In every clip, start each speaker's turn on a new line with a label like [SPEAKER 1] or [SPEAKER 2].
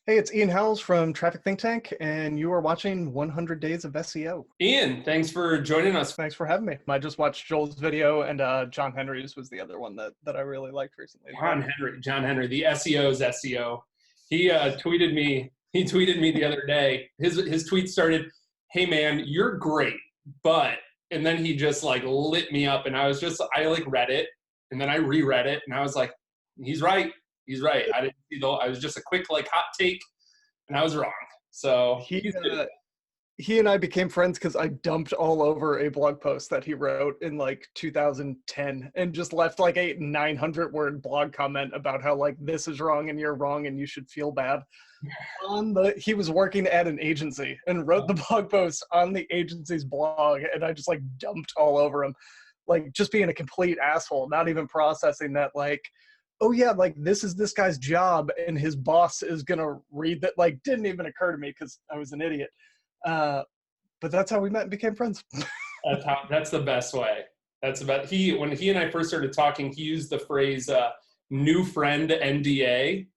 [SPEAKER 1] Hey, it's Ian Howells from Traffic Think Tank, and you are watching 100 Days of SEO.
[SPEAKER 2] Ian, thanks for joining us.
[SPEAKER 1] Thanks for having me. I just watched Joel's video, and John Henry's was the other one that I really liked recently as well.
[SPEAKER 2] John Henry, the SEO's SEO. He tweeted me. He tweeted me the other day. His tweet started, "Hey man, you're great, but," and then he just like lit me up, and I like read it, and then I reread it, and I was like, he's right. He's right. I didn't see though. I was just a quick like hot take, and I was wrong. So
[SPEAKER 1] He and I became friends because I dumped all over a blog post that he wrote in like 2010 and just left like a 900 word blog comment about how like this is wrong and you're wrong and you should feel bad. He was working at an agency and wrote the blog post on the agency's blog, and I just like dumped all over him, like just being a complete asshole, not even processing that like, oh yeah, like this is this guy's job and his boss is gonna read that. Like didn't even occur to me because I was an idiot. But that's how we met and became friends.
[SPEAKER 2] That's the best way. That's about when he and I first started talking, he used the phrase new friend NDA.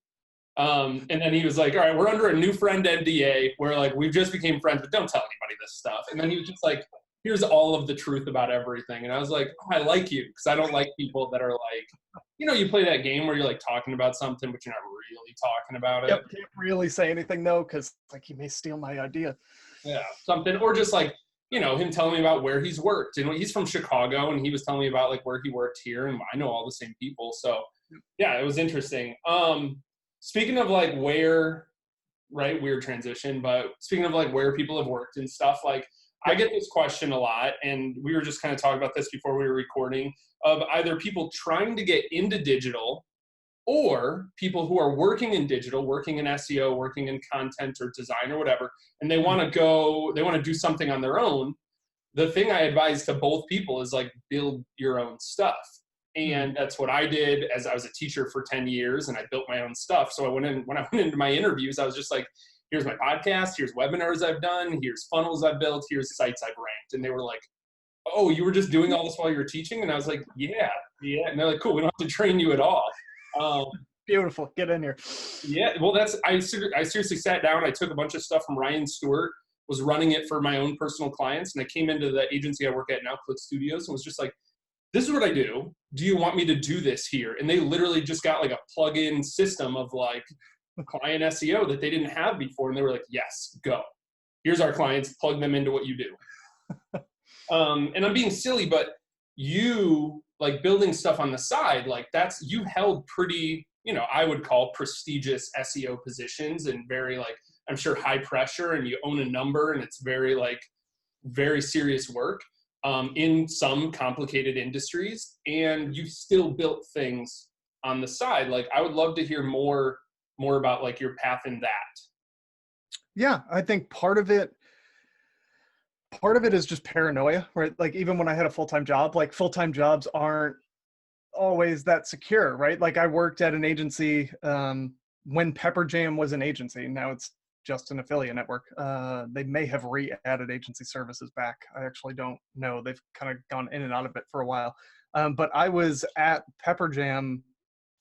[SPEAKER 2] And then he was like, all right, we're under a new friend NDA where like we just became friends, but don't tell anybody this stuff. And then he was just like, here's all of the truth about everything. And I was like, oh, I like you, because I don't like people that are like, you play that game where you're like talking about something, but you're not really talking about it.
[SPEAKER 1] Yep, can't really say anything though, because like he may steal my idea.
[SPEAKER 2] Yeah, something, or just like, him telling me about where he's worked. And he's from Chicago, and he was telling me about like where he worked here, and I know all the same people. So yeah, it was interesting. Speaking of like where, right, weird transition, but speaking of like where people have worked and stuff, like I get this question a lot, and we were just kind of talking about this before we were recording, of either people trying to get into digital or people who are working in digital, working in SEO, working in content or design or whatever, and they want to do something on their own. The thing I advise to both people is like build your own stuff. And that's what I did, as I was a teacher for 10 years and I built my own stuff. So when I went into my interviews, I was just like, here's my podcast, here's webinars I've done, here's funnels I've built, here's sites I've ranked. And they were like, oh, you were just doing all this while you were teaching? And I was like, yeah. And they're like, cool, we don't have to train you at all.
[SPEAKER 1] Beautiful. Get in here.
[SPEAKER 2] Yeah. Well, I seriously sat down. I took a bunch of stuff from Ryan Stewart, was running it for my own personal clients. And I came into the agency I work at now, Click Studios, and was just like, this is what I do. Do you want me to do this here? And they literally just got like a plug-in system of like client SEO that they didn't have before. And they were like, yes, go. Here's our clients, plug them into what you do. And I'm being silly, but you like building stuff on the side, like you held pretty, I would call prestigious SEO positions, and very like, I'm sure high pressure, and you own a number, and it's very like very serious work in some complicated industries, and you still built things on the side. Like I would love to hear more about like your path in that.
[SPEAKER 1] Yeah, I think part of it is just paranoia, right? Like even when I had a full-time job, like full-time jobs aren't always that secure, right? Like I worked at an agency when Pepper Jam was an agency. Now it's just an affiliate network. They may have re-added agency services back. I actually don't know. They've kind of gone in and out of it for a while. But I was at Pepper Jam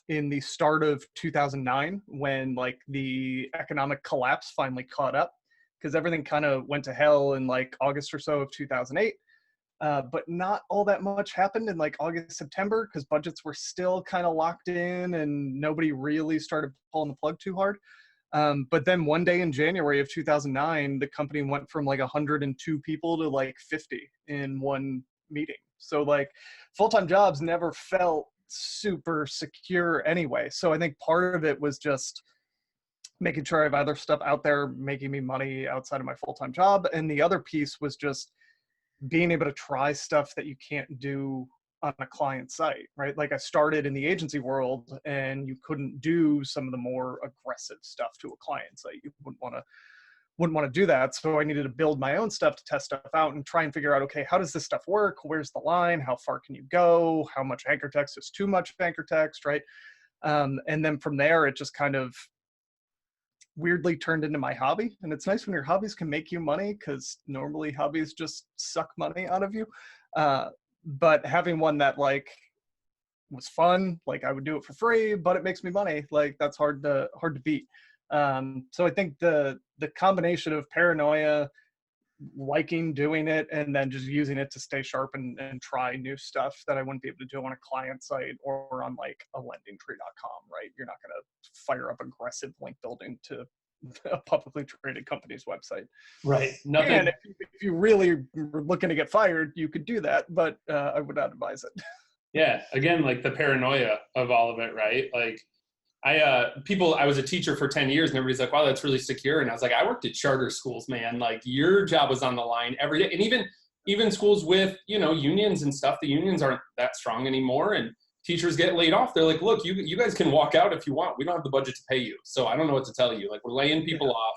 [SPEAKER 1] in the start of 2009 when like the economic collapse finally caught up, because everything kind of went to hell in like August or so of 2008. But not all that much happened in like August, September, because budgets were still kind of locked in and nobody really started pulling the plug too hard. But then one day in January of 2009, the company went from like 102 people to like 50 in one meeting. So like full-time jobs never felt super secure anyway. So I think part of it was just making sure I have other stuff out there making me money outside of my full-time job. And the other piece was just being able to try stuff that you can't do on a client site, right? Like I started in the agency world and you couldn't do some of the more aggressive stuff to a client site. You wouldn't want to do that. So I needed to build my own stuff to test stuff out and try and figure out, okay, how does this stuff work? Where's the line? How far can you go? How much anchor text is too much anchor text, right? And then from there, it just kind of weirdly turned into my hobby. And it's nice when your hobbies can make you money, because normally hobbies just suck money out of you. But having one that like was fun, like I would do it for free, but it makes me money, like that's hard to beat. So I think the combination of paranoia, liking doing it, and then just using it to stay sharp and try new stuff that I wouldn't be able to do on a client site or on like a lendingtree.com, right? You're not going to fire up aggressive link building to a publicly traded company's website.
[SPEAKER 2] Right. Nothing.
[SPEAKER 1] And if you really were looking to get fired, you could do that, but I would not advise it.
[SPEAKER 2] Yeah. Again, like the paranoia of all of it, right? Like I was a teacher for 10 years and everybody's like, wow, that's really secure. And I was like, I worked at charter schools, man. Like your job was on the line every day. And even schools with, unions and stuff, the unions aren't that strong anymore. And teachers get laid off. They're like, look, you guys can walk out if you want. We don't have the budget to pay you. So I don't know what to tell you. Like we're laying people off.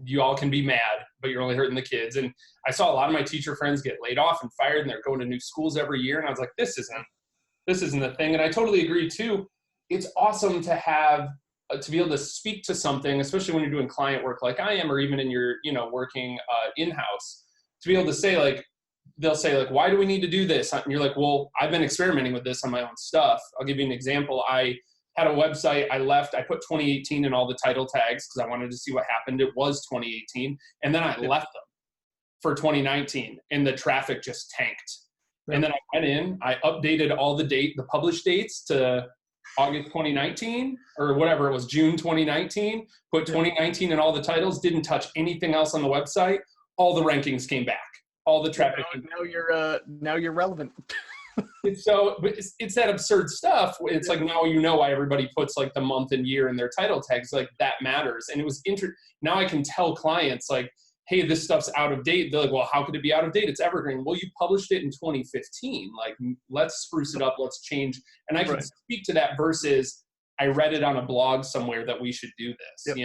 [SPEAKER 2] You all can be mad, but you're only hurting the kids. And I saw a lot of my teacher friends get laid off and fired and they're going to new schools every year. And I was like, this isn't the thing. And I totally agree too. It's awesome to have, to be able to speak to something, especially when you're doing client work like I am, or even in your, working in-house, to be able to say like, they'll say like, why do we need to do this? And you're like, well, I've been experimenting with this on my own stuff. I'll give you an example. I had a website, I put 2018 in all the title tags because I wanted to see what happened. It was 2018. And then I left them for 2019 and the traffic just tanked. And then I went in, I updated all the published dates to August 2019 or whatever it was, June 2019, put 2019 in all the titles, didn't touch anything else on the website. All the rankings came back, all the traffic.
[SPEAKER 1] Now you're relevant.
[SPEAKER 2] It's that absurd stuff. It's like, now why everybody puts like the month and year in their title tags, like that matters. And it was now I can tell clients like, hey, this stuff's out of date. They're like, well, how could it be out of date? It's evergreen. Well, you published it in 2015. Like, let's spruce it up. Let's change. And I can speak to that versus I read it on a blog somewhere that we should do this,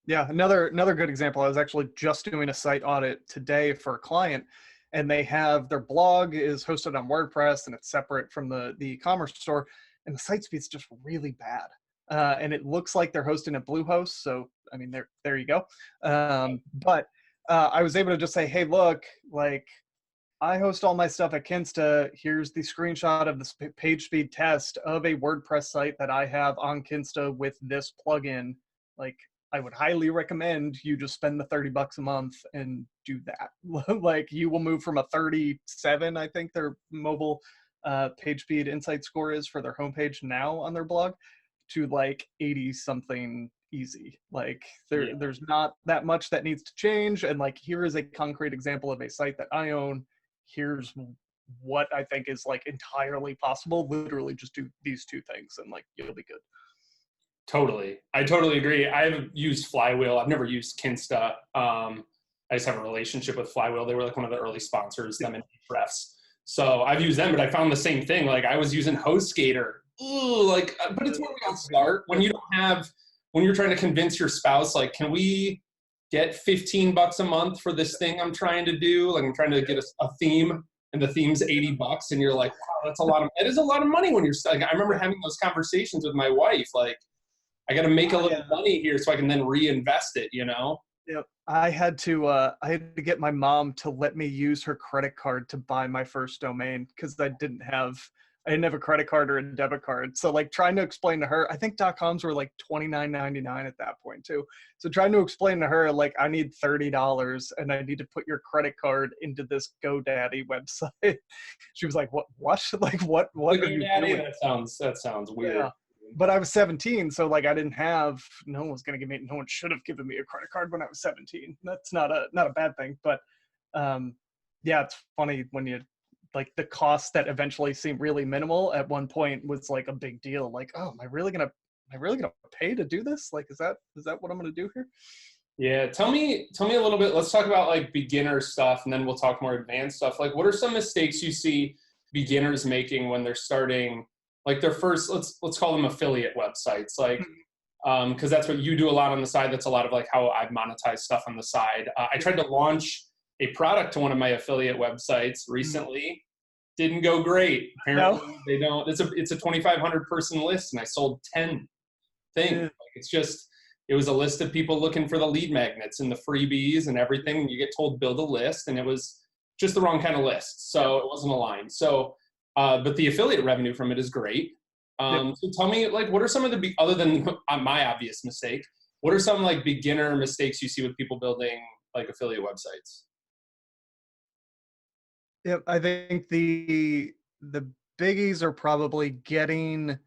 [SPEAKER 1] Yeah, another good example. I was actually just doing a site audit today for a client, and they have their blog is hosted on WordPress and it's separate from the e-commerce store, and the site speed's just really bad. And it looks like they're hosting at Bluehost. So, I mean, there you go. But I was able to just say, hey, look, like I host all my stuff at Kinsta. Here's the screenshot of the page speed test of a WordPress site that I have on Kinsta with this plugin. Like, I would highly recommend you just spend the $30 a month and do that. Like you will move from a 37, I think their mobile page speed insight score is for their homepage now on their blog, to like 80 something easy. Like there's not that much that needs to change. And like, here is a concrete example of a site that I own. Here's what I think is like entirely possible. Literally just do these two things and like, you'll be good.
[SPEAKER 2] Totally. I totally agree. I've used Flywheel. I've never used Kinsta. I just have a relationship with Flywheel. They were like one of the early sponsors, them and Refs. So I've used them, but I found the same thing. Like I was using HostGator. But it's where we all start. When you're trying to convince your spouse, like, can we get $15 a month for this thing I'm trying to do? Like I'm trying to get a theme and the theme's $80 and you're like, wow, that is a lot of money when you're stuck. I remember having those conversations with my wife, like, I got to make a little money here so I can then reinvest it,
[SPEAKER 1] Yep. I had to get my mom to let me use her credit card to buy my first domain because I didn't have a credit card or a debit card. So like trying to explain to her, I think .coms were like $29.99 at that point too. So trying to explain to her, like, I need $30 and I need to put your credit card into this GoDaddy website. She was like, what? Like, what are you doing?
[SPEAKER 2] That sounds weird.
[SPEAKER 1] Yeah. But I was 17, so like no one should have given me a credit card when I was 17. That's not a bad thing, but yeah, it's funny when you like the costs that eventually seem really minimal at one point was like a big deal. Like, oh, am I really gonna pay to do this? Like, is that what I'm gonna do here?
[SPEAKER 2] Yeah, tell me a little bit. Let's talk about like beginner stuff, and then we'll talk more advanced stuff. Like, what are some mistakes you see beginners making when they're starting? Like their first, let's call them affiliate websites, like, because that's what you do a lot on the side. That's a lot of like how I monetize stuff on the side. I tried to launch a product to one of my affiliate websites recently. Didn't go great. Apparently they don't. It's a 2,500 person list, and I sold 10 things. Yeah. Like it was a list of people looking for the lead magnets and the freebies and everything. And you get told build a list, and it was just the wrong kind of list, so it wasn't aligned. So. But the affiliate revenue from it is great. So tell me, like, what are some of the, other than my obvious mistake, What are some like beginner mistakes you see with people building like affiliate websites?
[SPEAKER 1] Yeah, I think the biggies are probably getting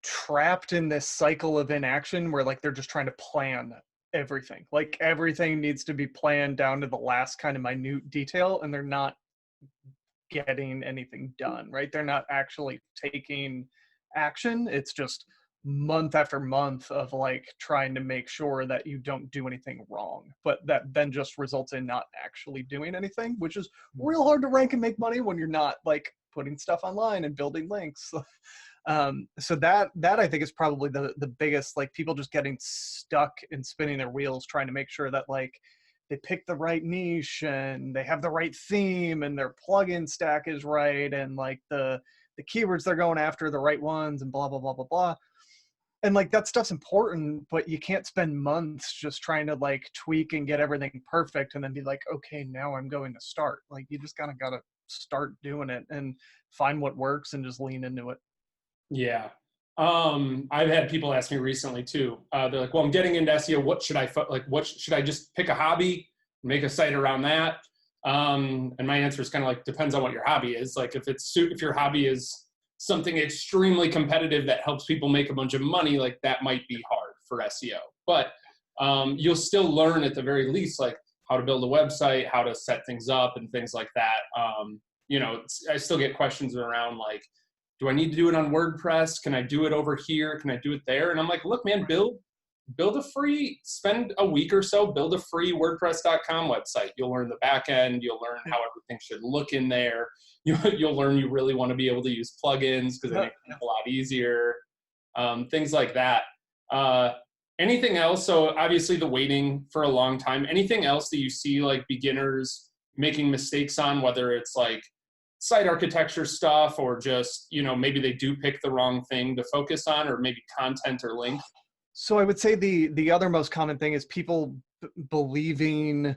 [SPEAKER 1] trapped in this cycle of inaction where like they're just trying to plan everything. Like everything needs to be planned down to the last kind of minute detail, and they're not getting anything done, right? They're not actually taking action. It's just month after month of like trying to make sure that you don't do anything wrong, but that then just results in not actually doing anything, which is real hard to rank and make money when you're not like putting stuff online and building links. So that I think is probably the biggest, like people just getting stuck and spinning their wheels trying to make sure that like they pick the right niche and they have the right theme and their plugin stack is right and like the keywords they're going after are the right ones and blah blah blah blah blah. And like that stuff's important, but you can't spend months just trying to like tweak and get everything perfect and then be like, okay, now I'm going to start. Like you just kind of got to start doing it and find what works and just lean into it.
[SPEAKER 2] Yeah. I've had people ask me recently too. They're like, well, I'm getting into SEO. What should I, like, what should I just pick a hobby, make a site around that? And my answer is kind of like, depends on what your hobby is. Like if your hobby is something extremely competitive that helps people make a bunch of money, like that might be hard for SEO, but you'll still learn at the very least, like how to build a website, how to set things up and things like that. You know, I still get questions around like, do I need to do it on WordPress? Can I do it over here? Can I do it there? And I'm like, look, man, spend a week or so, build a free WordPress.com website. You'll learn the back end. You'll learn how everything should look in there. You'll learn you really want to be able to use plugins because it makes it a lot easier. Things like that. Anything else? So obviously the waiting for a long time. Anything else that you see like beginners making mistakes on, whether it's like site architecture stuff or just, you know, maybe they do pick the wrong thing to focus on, or maybe content or link?
[SPEAKER 1] So I would say the other most common thing is people believing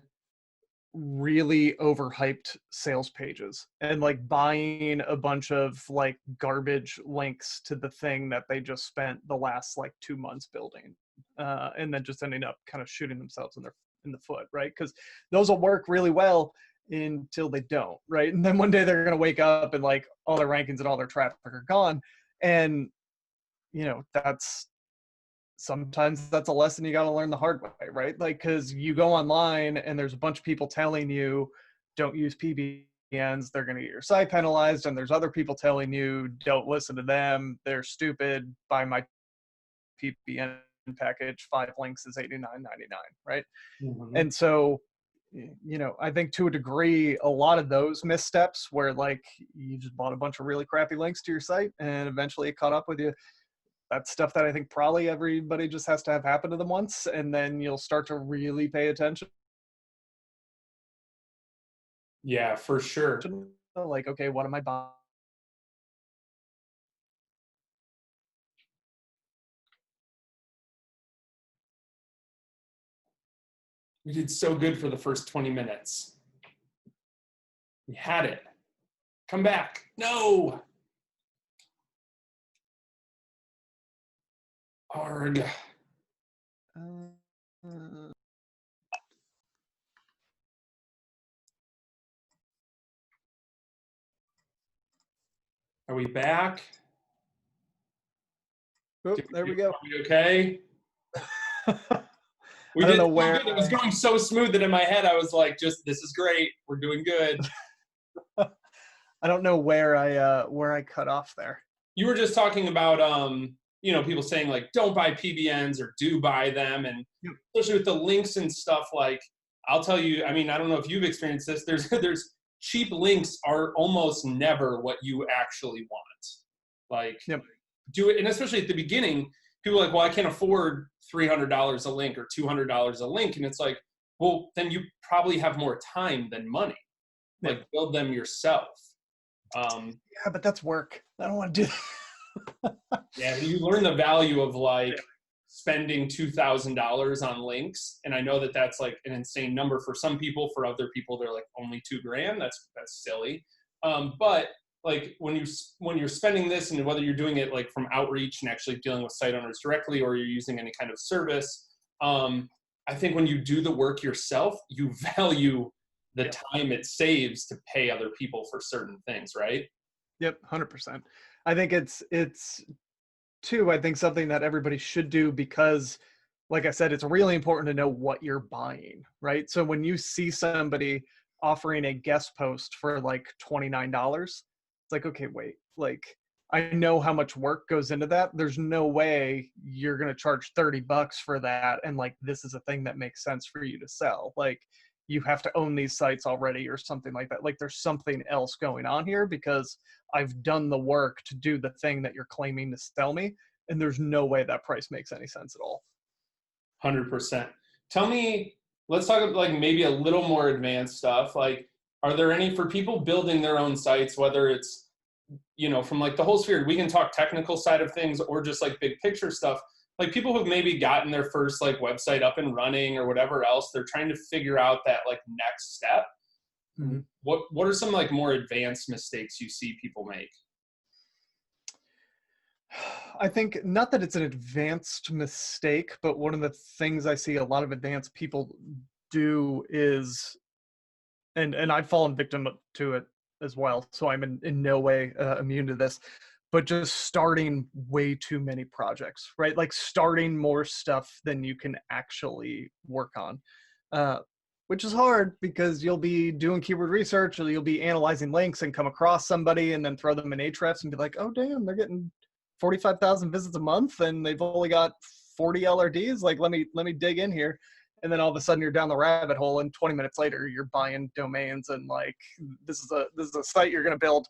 [SPEAKER 1] really overhyped sales pages and like buying a bunch of like garbage links to the thing that they just spent the last like 2 months building, and then just ending up kind of shooting themselves in the foot, right? Because those will work really well until they don't, right? And then one day they're going to wake up and like all their rankings and all their traffic are gone. And you know, sometimes that's a lesson you got to learn the hard way, right? Like, because you go online and there's a bunch of people telling you don't use PBNs, they're going to get your site penalized, and there's other people telling you don't listen to them, they're stupid, buy my PBN package, 5 links is $89.99, right?
[SPEAKER 2] Mm-hmm.
[SPEAKER 1] And so, you know, I think to a degree, a lot of those missteps where like you just bought a bunch of really crappy links to your site and eventually it caught up with you, that's stuff that I think probably everybody just has to have happen to them once, and then you'll start to really pay attention.
[SPEAKER 2] Yeah, for sure.
[SPEAKER 1] Like, okay, what am I buying?
[SPEAKER 2] We did so good for the first 20 minutes. We had it. Come back. No. Arg. Are we back?
[SPEAKER 1] Oop, there we go.
[SPEAKER 2] Are we okay? We
[SPEAKER 1] I don't
[SPEAKER 2] did
[SPEAKER 1] know
[SPEAKER 2] so
[SPEAKER 1] where
[SPEAKER 2] good. It was going so smooth that in my head I was like, just this is great. We're doing good.
[SPEAKER 1] I don't know where I cut off there.
[SPEAKER 2] You were just talking about you know, people saying like don't buy PBNs or do buy them, and especially with the links and stuff, like I'll tell you, I mean, I don't know if you've experienced this, there's cheap links are almost never what you actually want. Like do it, and especially at the beginning, people are like, well, I can't afford $300 a link or $200 a link, and it's like, well, then you probably have more time than money. Like build them yourself.
[SPEAKER 1] Yeah, but that's work. I don't want to do that.
[SPEAKER 2] Yeah, you learn the value of like spending $2,000 on links, and I know that that's like an insane number for some people. For other people, they're like only $2,000. That's silly. But like when you're spending this, and whether you're doing it like from outreach and actually dealing with site owners directly, or you're using any kind of service, I think when you do the work yourself, you value the
[SPEAKER 1] Yep.
[SPEAKER 2] time it saves to pay other people for certain things, right?
[SPEAKER 1] Yep. 100%. I think it's too, I think something that everybody should do because, like I said, it's really important to know what you're buying, right? So when you see somebody offering a guest post for like $29, it's like, okay, wait, like I know how much work goes into that. There's no way you're going to charge $30 for that. And like, this is a thing that makes sense for you to sell. Like, you have to own these sites already or something like that. Like, there's something else going on here because I've done the work to do the thing that you're claiming to sell me. And there's no way that price makes any sense at all.
[SPEAKER 2] 100%. Tell me, let's talk about like maybe a little more advanced stuff. Like, are there any for people building their own sites, whether it's, you know, from like the whole sphere, we can talk technical side of things or just like big picture stuff. Like people who've maybe gotten their first like website up and running or whatever else, they're trying to figure out that like next step.
[SPEAKER 1] Mm-hmm.
[SPEAKER 2] What are some like more advanced mistakes you see people make?
[SPEAKER 1] I think not that it's an advanced mistake, but one of the things I see a lot of advanced people do is, and I've fallen victim to it as well, so I'm in no way immune to this, but just starting way too many projects, right? Like starting more stuff than you can actually work on, uh, which is hard because you'll be doing keyword research or you'll be analyzing links and come across somebody and then throw them in Ahrefs and be like, oh, damn, they're getting 45,000 visits a month and they've only got 40 LRDs. Like, let me dig in here. And then all of a sudden you're down the rabbit hole and 20 minutes later you're buying domains and like, this is a site you're going to build.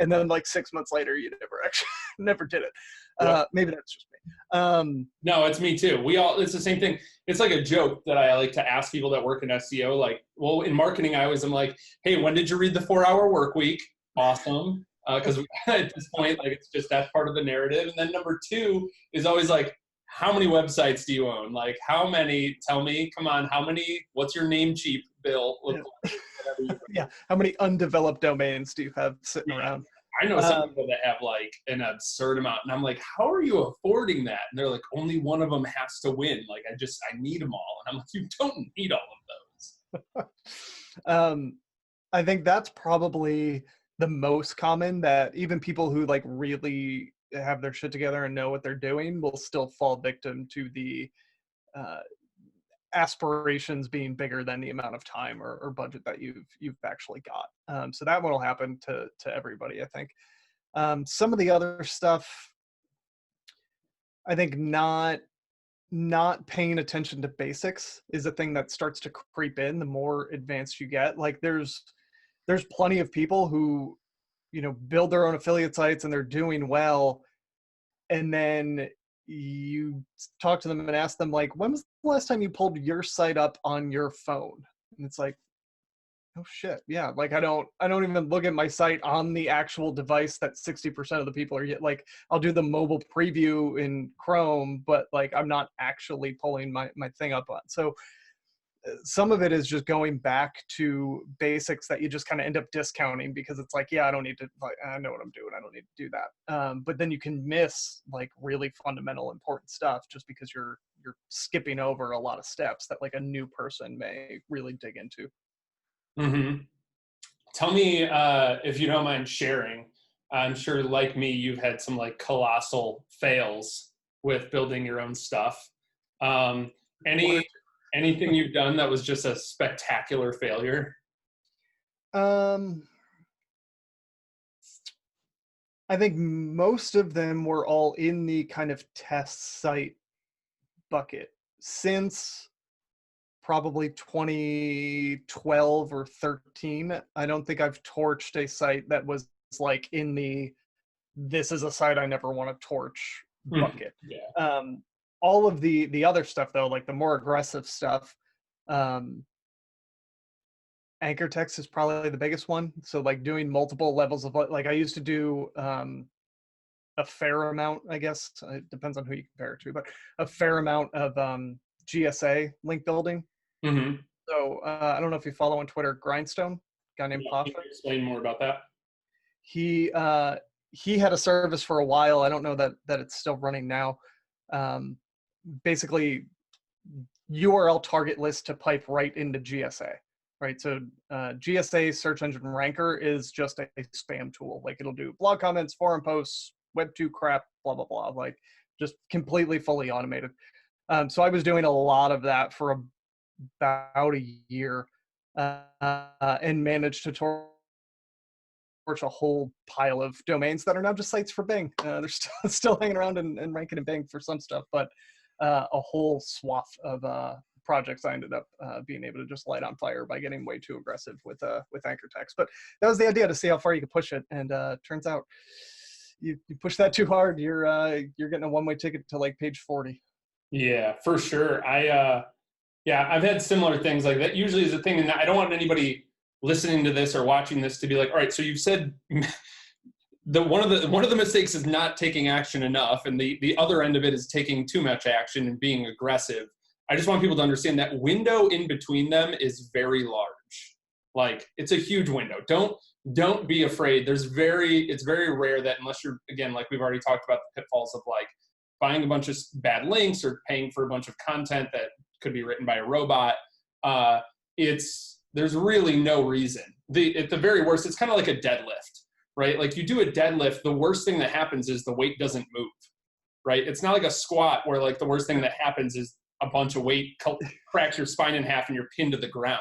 [SPEAKER 1] And then like 6 months later, you never actually never did it.
[SPEAKER 2] Yep.
[SPEAKER 1] Maybe that's just me.
[SPEAKER 2] No, it's me too. It's the same thing. It's like a joke that I like to ask people that work in SEO. Like, well, in marketing, I always am like, hey, when did you read the 4-Hour Work Week? Awesome. Because at this point, like it's just that part of the narrative. And then number two is always like, how many websites do you own? Like, how many? Tell me, come on, how many? What's your name cheap bill look like?
[SPEAKER 1] Yeah. How many undeveloped domains do you have sitting around?
[SPEAKER 2] I know some people that have like an absurd amount, and I'm like, how are you affording that? And they're like, only one of them has to win. Like, I need them all. And I'm like, you don't need all of those.
[SPEAKER 1] I think that's probably the most common, that even people who like really have their shit together and know what they're doing will still fall victim to the aspirations being bigger than the amount of time or budget that you've actually got. So that one will happen to everybody, I think. Some of the other stuff, I think not paying attention to basics is a thing that starts to creep in the more advanced you get. Like there's plenty of people who, you know, build their own affiliate sites and they're doing well. And then you talk to them and ask them like, when was the last time you pulled your site up on your phone? And it's like, oh shit. Yeah. Like I don't even look at my site on the actual device that 60% of the people are like, I'll do the mobile preview in Chrome, but like, I'm not actually pulling my thing up on. So some of it is just going back to basics that you just kind of end up discounting because it's like, yeah, I don't need to, like, I know what I'm doing. I don't need to do that. But then you can miss like really fundamental, important stuff just because you're skipping over a lot of steps that like a new person may really dig into.
[SPEAKER 2] Mm-hmm. Tell me, if you don't mind sharing, I'm sure like me, you've had some like colossal fails with building your own stuff. Anything you've done that was just a spectacular failure?
[SPEAKER 1] I think most of them were all in the kind of test site bucket since probably 2012 or 13. I don't think I've torched a site that was like in the, this is a site I never want to torch bucket.
[SPEAKER 2] Yeah.
[SPEAKER 1] All of the other stuff though, like the more aggressive stuff, anchor text is probably the biggest one. So like doing multiple levels of like I used to do a fair amount, I guess it depends on who you compare it to, but a fair amount of GSA link building.
[SPEAKER 2] Mm-hmm.
[SPEAKER 1] So I don't know if you follow on Twitter, Grindstone, guy named Paffa.
[SPEAKER 2] Can you explain more about that?
[SPEAKER 1] He had a service for a while. I don't know that it's still running now. Basically URL target list to pipe right into GSA, right? So GSA search engine ranker is just a spam tool. Like it'll do blog comments, forum posts, Web2 crap, blah, blah, blah, like just completely fully automated. So I was doing a lot of that for about a year and managed to torch a whole pile of domains that are now just sites for Bing. They're still hanging around and ranking in Bing for some stuff, but a whole swath of projects I ended up being able to just light on fire by getting way too aggressive with anchor text. But that was the idea, to see how far you could push it. And turns out you push that too hard, you're getting a one-way ticket to like page 40.
[SPEAKER 2] Yeah, for sure. I've had similar things like that. Usually is a thing, and I don't want anybody listening to this or watching this to be like, all right, so you've said one of the mistakes is not taking action enough, and the other end of it is taking too much action and being aggressive. I just want people to understand that window in between them is very large. Like, it's a huge window. Don't be afraid. It's very rare that, unless you're, again, like we've already talked about, the pitfalls of like buying a bunch of bad links or paying for a bunch of content that could be written by a robot. There's really no reason. At the very worst, it's kind of like a deadlift, right? Like, you do a deadlift, the worst thing that happens is the weight doesn't move, right? It's not like a squat where like the worst thing that happens is a bunch of weight cracks your spine in half and you're pinned to the ground,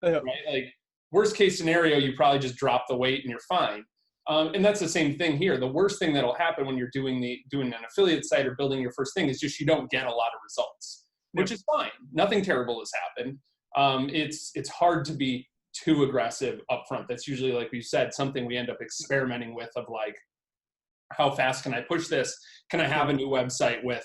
[SPEAKER 2] right? Like, worst case scenario, you probably just drop the weight and you're fine. And that's the same thing here. The worst thing that'll happen when you're doing an affiliate site or building your first thing is just you don't get a lot of results, which is fine. Nothing terrible has happened. It's hard to be too aggressive up front. That's usually, like we said, something we end up experimenting with, of like, how fast can I push this? Can I have a new website with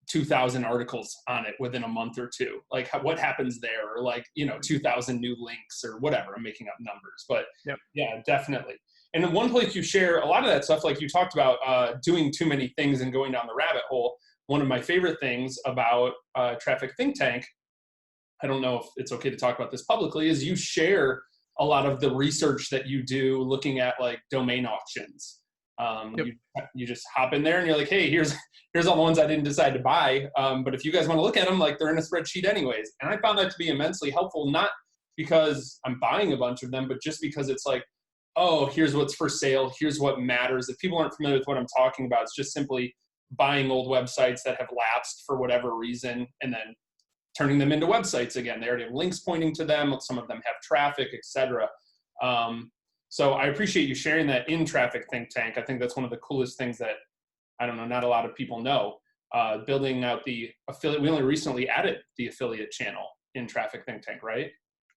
[SPEAKER 2] 2,000 articles on it within a month or two? Like, what happens there? Or like, 2,000 new links or whatever. I'm making up numbers, but yeah, definitely. And in one place you share a lot of that stuff, like you talked about doing too many things and going down the rabbit hole. One of my favorite things about Traffic Think Tank, I don't know if it's okay to talk about this publicly, is you share a lot of the research that you do looking at like domain auctions. You just hop in there and you're like, hey, here's all the ones I didn't decide to buy. But if you guys want to look at them, like, they're in a spreadsheet anyways. And I found that to be immensely helpful, not because I'm buying a bunch of them, but just because it's like, oh, here's what's for sale. Here's what matters. If people aren't familiar with what I'm talking about, it's just simply buying old websites that have lapsed for whatever reason and then turning them into websites again. They already have links pointing to them. Some of them have traffic, etc. So I appreciate you sharing that in Traffic Think Tank. I think that's one of the coolest things that, I don't know, not a lot of people know. Building out the affiliate. We only recently added the affiliate channel in Traffic Think Tank, right?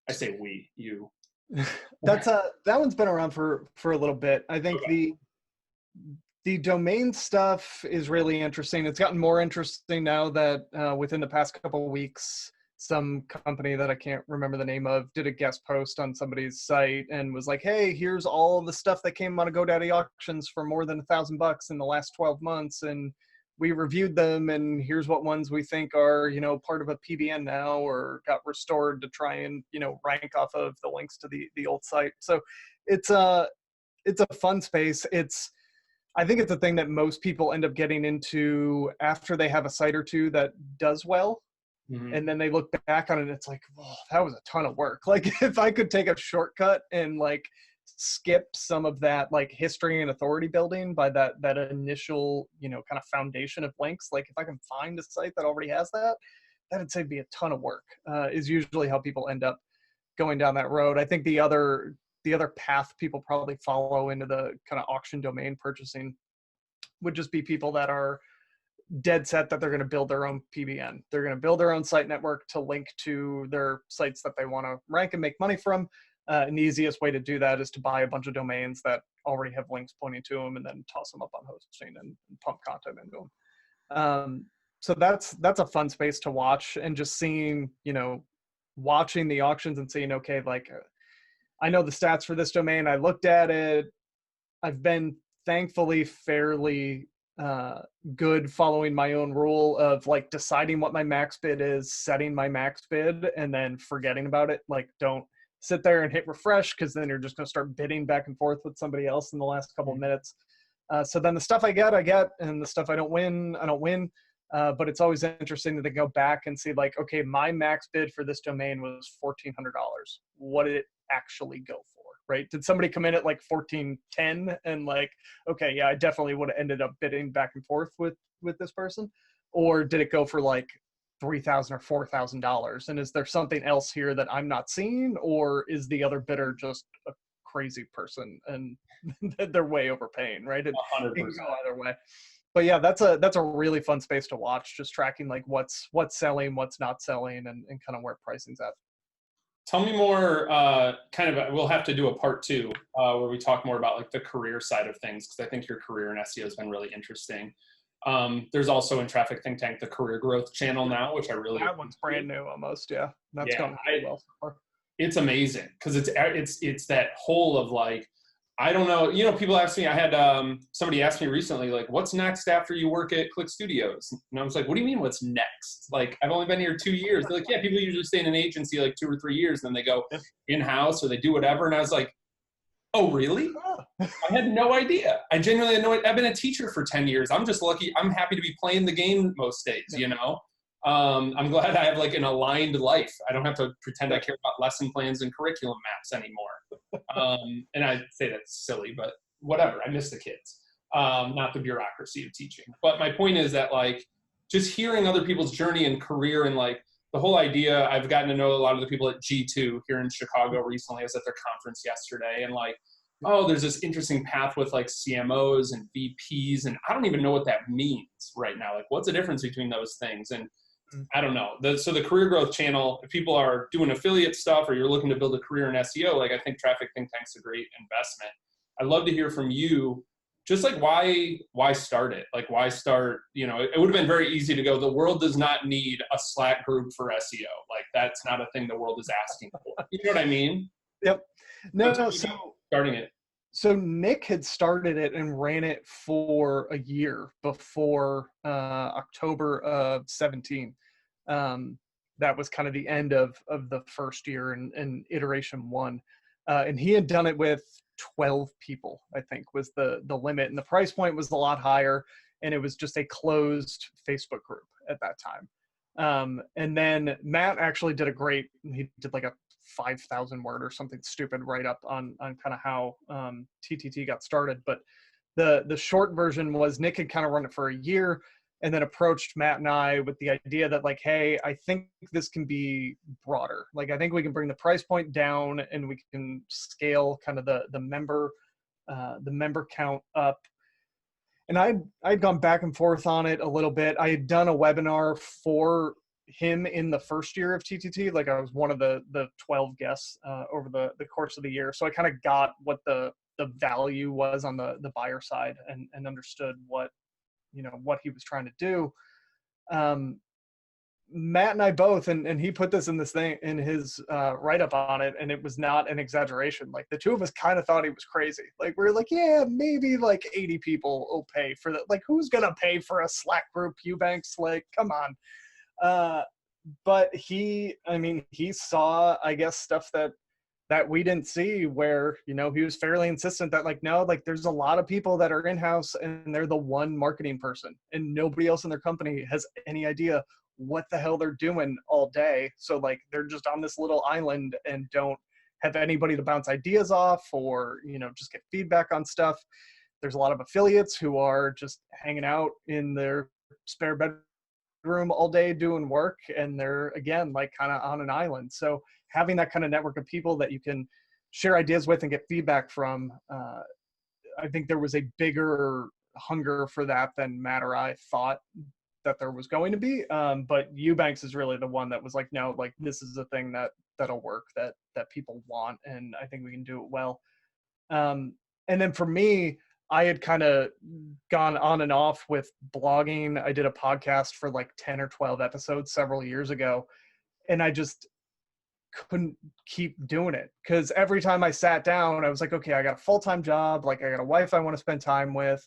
[SPEAKER 2] I say we, you.
[SPEAKER 1] That one's been around for a little bit. I think the domain stuff is really interesting. It's gotten more interesting now that within the past couple of weeks, some company that I can't remember the name of did a guest post on somebody's site and was like, hey, here's all of the stuff that came out of GoDaddy auctions for more than $1,000 in the last 12 months. And we reviewed them, and here's what ones we think are, part of a PBN now or got restored to try and, rank off of the links to the old site. So it's a fun space. I think it's a thing that most people end up getting into after they have a site or two that does well. Mm-hmm. And then they look back on it and it's like, oh, that was a ton of work. Like, if I could take a shortcut and like skip some of that like history and authority building by that initial, kind of foundation of links, like if I can find a site that already has that'd save me a ton of work, is usually how people end up going down that road. I think the other path people probably follow into the kind of auction domain purchasing would just be people that are dead set that they're going to build their own PBN. They're going to build their own site network to link to their sites that they want to rank and make money from. And the easiest way to do that is to buy a bunch of domains that already have links pointing to them and then toss them up on hosting and pump content into them. So that's a fun space to watch, and just seeing, watching the auctions and seeing, okay, like I know the stats for this domain. I looked at it. I've been thankfully fairly good following my own rule of like deciding what my max bid is, setting my max bid, and then forgetting about it. Like, don't sit there and hit refresh, because then you're just going to start bidding back and forth with somebody else in the last couple of minutes. So then the stuff I get, and the stuff I don't win, I don't win. But it's always interesting to go back and see like, okay, my max bid for this domain was $1,400. What did it actually go for? Right? Did somebody come in at like 1410 and like, okay, yeah, I definitely would have ended up bidding back and forth with this person? Or did it go for like $3,000 or $4,000? And is there something else here that I'm not seeing, or is the other bidder just a crazy person and they're way overpaying? Right? It can
[SPEAKER 2] 100%.
[SPEAKER 1] go either way. But yeah, that's a really fun space to watch. Just tracking like what's selling, what's not selling, and kind of where pricing's at.
[SPEAKER 2] Tell me more, we'll have to do a part 2 where we talk more about like the career side of things, because I think your career in SEO has been really interesting. There's also in Traffic Think Tank the career growth channel now, which I really
[SPEAKER 1] that one's brand new almost. Yeah, that's going really well so far.
[SPEAKER 2] It's amazing because it's that whole of like, I don't know, people ask me, I had somebody ask me recently, like, what's next after you work at Click Studios? And I was like, what do you mean what's next? Like, I've only been here 2 years. They're like, yeah, people usually stay in an agency like 2 or 3 years, and then they go in-house or they do whatever. And I was like, oh, really? I had no idea. I genuinely had no idea. I've been a teacher for 10 years. I'm just lucky. I'm happy to be playing the game most days, I'm glad I have like an aligned life. I don't have to pretend I care about lesson plans and curriculum maps anymore. And I say that's silly, but whatever. I miss the kids, not the bureaucracy of teaching. But my point is that like just hearing other people's journey and career and like the whole idea, I've gotten to know a lot of the people at G2 here in Chicago recently. I was at their conference yesterday, and like, oh, there's this interesting path with like CMOs and VPs, and I don't even know what that means right now. Like, what's the difference between those things? And I don't know. So the career growth channel, if people are doing affiliate stuff or you're looking to build a career in SEO, like I think Traffic Think Tank's a great investment. I'd love to hear from you, just like why start it? Like why start, it would have been very easy to go, the world does not need a Slack group for SEO. Like that's not a thing the world is asking for. You know what I mean?
[SPEAKER 1] Yep. No, so
[SPEAKER 2] starting it.
[SPEAKER 1] So Nick had started it and ran it for a year before October of 17. That was kind of the end of the first year and iteration 1. And he had done it with 12 people, I think was the limit. And the price point was a lot higher. And it was just a closed Facebook group at that time. And then Matt actually did he did like a 5,000 word or something stupid write up on kind of how TTT got started. But the short version was Nick had kind of run it for a year and then approached Matt and I with the idea that like, hey, I think this can be broader. Like, I think we can bring the price point down and we can scale kind of the member count up. And I'd gone back and forth on it a little bit. I had done a webinar for him in the first year of TTT. Like I was one of the 12 guests over the course of the year. So I kind of got what the value was on the buyer side and understood what he was trying to do. Matt and I both, and he put this in his write-up on it, and it was not an exaggeration. Like the two of us kind of thought he was crazy. Like we were like, yeah, maybe like 80 people will pay for that. Like who's gonna pay for a Slack group, Eubanks? Like, come on. But he saw, I guess, stuff that we didn't see, where, he was fairly insistent that like, no, like there's a lot of people that are in-house and they're the one marketing person and nobody else in their company has any idea what the hell they're doing all day. So like, they're just on this little island and don't have anybody to bounce ideas off or, just get feedback on stuff. There's a lot of affiliates who are just hanging out in their spare bedroom all day doing work, and they're, again, like kind of on an island. So having that kind of network of people that you can share ideas with and get feedback from, I think there was a bigger hunger for that than Matt or I thought that there was going to be. But Eubanks is really the one that was like, no, like this is a thing that'll work, that people want, and I think we can do it well. And then for me, I had kind of gone on and off with blogging. I did a podcast for like 10 or 12 episodes several years ago, and I just couldn't keep doing it because every time I sat down, I was like, okay, I got a full-time job. Like I got a wife I want to spend time with.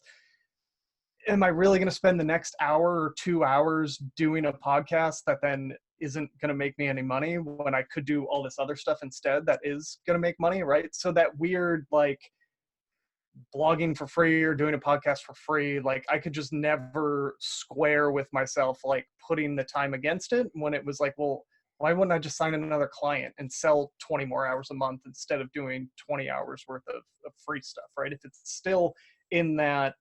[SPEAKER 1] Am I really going to spend the next hour or 2 hours doing a podcast that then isn't going to make me any money when I could do all this other stuff instead that is going to make money, right? So that weird, like, blogging for free or doing a podcast for free. Like I could just never square with myself, like putting the time against it, when it was like, well, why wouldn't I just sign in another client and sell 20 more hours a month instead of doing 20 hours worth of free stuff, right? If it's still in that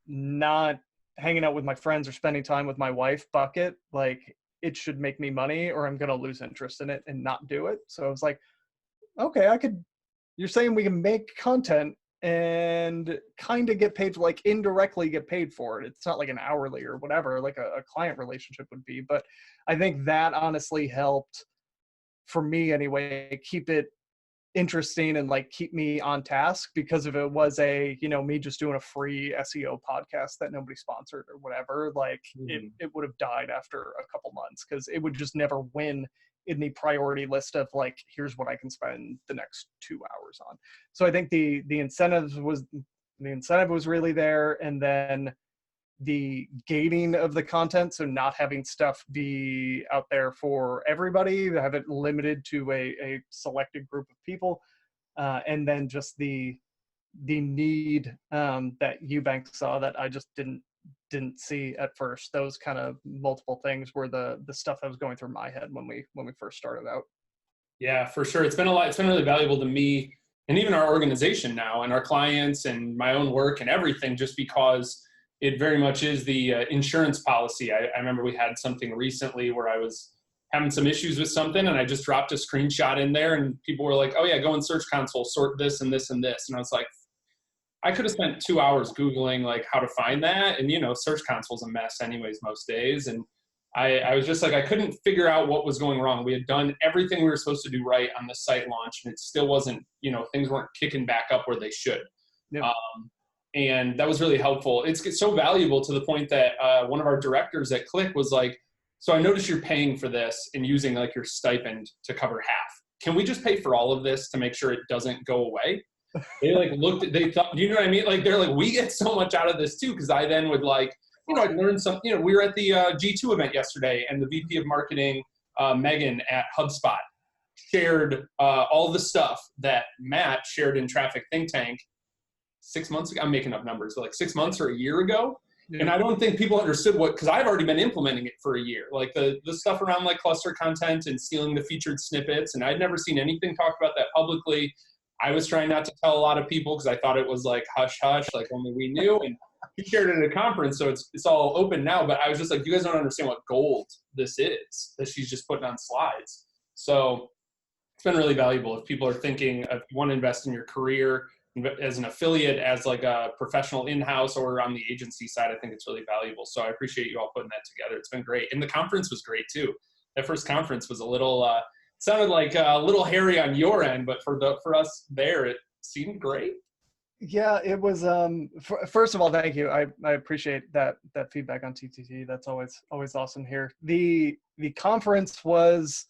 [SPEAKER 1] not hanging out with my friends or spending time with my wife bucket, like it should make me money or I'm going to lose interest in it and not do it. So I was like, okay, you're saying we can make content and kind of get paid, like indirectly get paid for it. It's not like an hourly or whatever, like a client relationship would be. But I think that honestly helped, for me anyway, keep it interesting and like keep me on task, because if it was me just doing a free SEO podcast that nobody sponsored or whatever, like it would have died after a couple months, because it would just never win in the priority list of like, here's what I can spend the next 2 hours on. So I think the incentive was really there. And then the gating of the content, so not having stuff be out there for everybody, have it limited to a selected group of people, and then just the need that Eubank saw that I just didn't see at first. Those kind of multiple things were the stuff that was going through my head when we first started out.
[SPEAKER 2] Yeah, for sure. It's been really valuable to me and even our organization now and our clients and my own work and everything, just because it very much is the insurance policy. I remember we had something recently where I was having some issues with something and I just dropped a screenshot in there and people were like, oh yeah, go in Search Console, sort this and this and this. And I was like, I could have spent 2 hours Googling like how to find that. And Search Console's a mess anyways most days. And I was just like, I couldn't figure out what was going wrong. We had done everything we were supposed to do right on the site launch and it still wasn't, things weren't kicking back up where they should.
[SPEAKER 1] Yep.
[SPEAKER 2] And that was really helpful. It's so valuable to the point that one of our directors at Click was like, so I noticed you're paying for this and using like your stipend to cover half. Can we just pay for all of this to make sure it doesn't go away? They thought, you know what I mean? Like, they're like, we get so much out of this too. Cause I then would like, I learned something, we were at the G2 event yesterday and the VP of marketing, Megan at HubSpot, shared all the stuff that Matt shared in Traffic Think Tank 6 months ago. I'm making up numbers, like 6 months or a year ago. Yeah. And I don't think people understood because I've already been implementing it for a year. Like the stuff around like cluster content and stealing the featured snippets. And I'd never seen anything talk about that publicly. I was trying not to tell a lot of people because I thought it was like hush hush, like only we knew. And he shared it at a conference, so it's all open now. But I was just like, you guys don't understand what gold this is that she's just putting on slides. So it's been really valuable if people are thinking if you want to invest in your career as an affiliate, as like a professional in-house or on the agency side. I think it's really valuable. So I appreciate you all putting that together. It's been great. And the conference was great too. That first conference was a little, sounded like a little hairy on your end, but for us there, it seemed great.
[SPEAKER 1] Yeah, it was, first of all, thank you. I appreciate that feedback on TTT. That's always awesome here. The conference was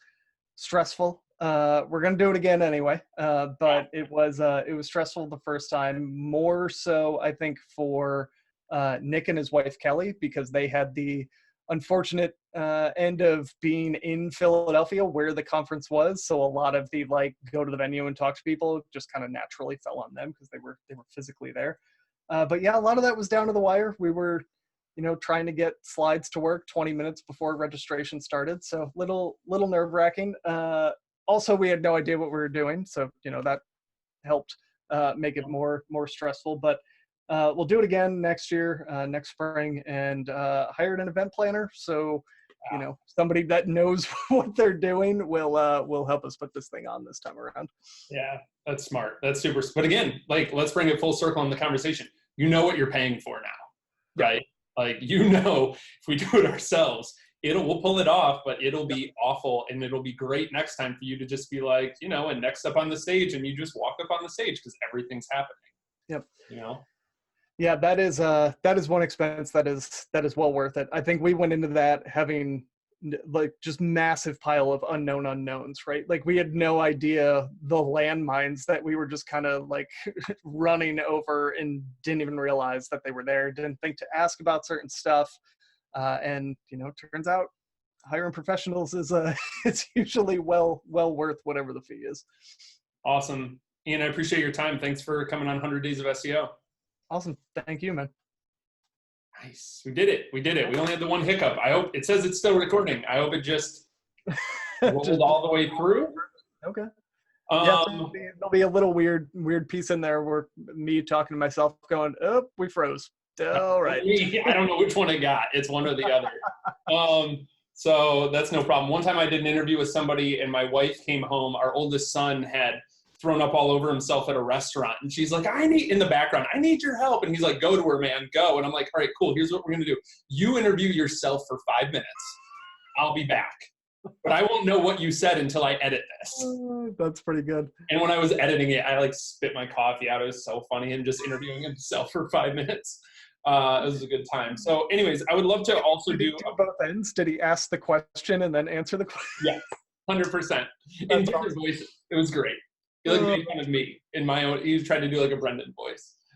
[SPEAKER 1] stressful. We're going to do it again anyway. But it was stressful the first time, more so I think for Nick and his wife Kelly, because they had the unfortunate end of being in Philadelphia where the conference was. So a lot of the like go to the venue and talk to people just kind of naturally fell on them because they were physically there. But yeah, a lot of that was down to the wire. We were, trying to get slides to work 20 minutes before registration started. So little nerve wracking. Also, we had no idea what we were doing. So, that helped make it more stressful, but we'll do it again next year, next spring, and hired an event planner. So, somebody that knows what they're doing will help us put this thing on this time around.
[SPEAKER 2] Yeah, that's smart. That's super. But again, like, let's bring it full circle in the conversation. You know what you're paying for now, right? Like, if we do it ourselves, we'll pull it off, but it'll be awful. And it'll be great next time for you to just be like, and next up on the stage, and you just walk up on the stage because everything's happening.
[SPEAKER 1] Yep.
[SPEAKER 2] Yeah,
[SPEAKER 1] that is one expense that is well worth it. I think we went into that having like just massive pile of unknown unknowns, right? Like we had no idea the landmines that we were just kind of like running over and didn't even realize that they were there. Didn't think to ask about certain stuff. And turns out hiring professionals is it's usually well worth whatever the fee is.
[SPEAKER 2] Awesome. Ian, I appreciate your time. Thanks for coming on 100 Days of SEO.
[SPEAKER 1] Awesome. Thank you, man.
[SPEAKER 2] Nice. We did it. We did it. We only had the one hiccup. I hope it says it's still recording. I hope it just rolled all the way through.
[SPEAKER 1] Okay. Yeah, there'll be a little weird piece in there where me talking to myself going, oh, we froze. All right.
[SPEAKER 2] I don't know which one I got. It's one or the other. So that's no problem. One time I did an interview with somebody and my wife came home. Our oldest son had thrown up all over himself at a restaurant. And she's like, in the background, I need your help. And he's like, go to her, man, go. And I'm like, all right, cool. Here's what we're going to do. You interview yourself for 5 minutes. I'll be back. But I won't know what you said until I edit this.
[SPEAKER 1] That's pretty good.
[SPEAKER 2] And when I was editing it, I like spit my coffee out. It was so funny, him just interviewing himself for 5 minutes. It was a good time. So anyways, I would love to also do
[SPEAKER 1] both ends. Did he ask the question and then answer the question?
[SPEAKER 2] Yeah, 100%. In different voices. It was great. He like made fun of me in my own. He was trying to do like a Brendan voice.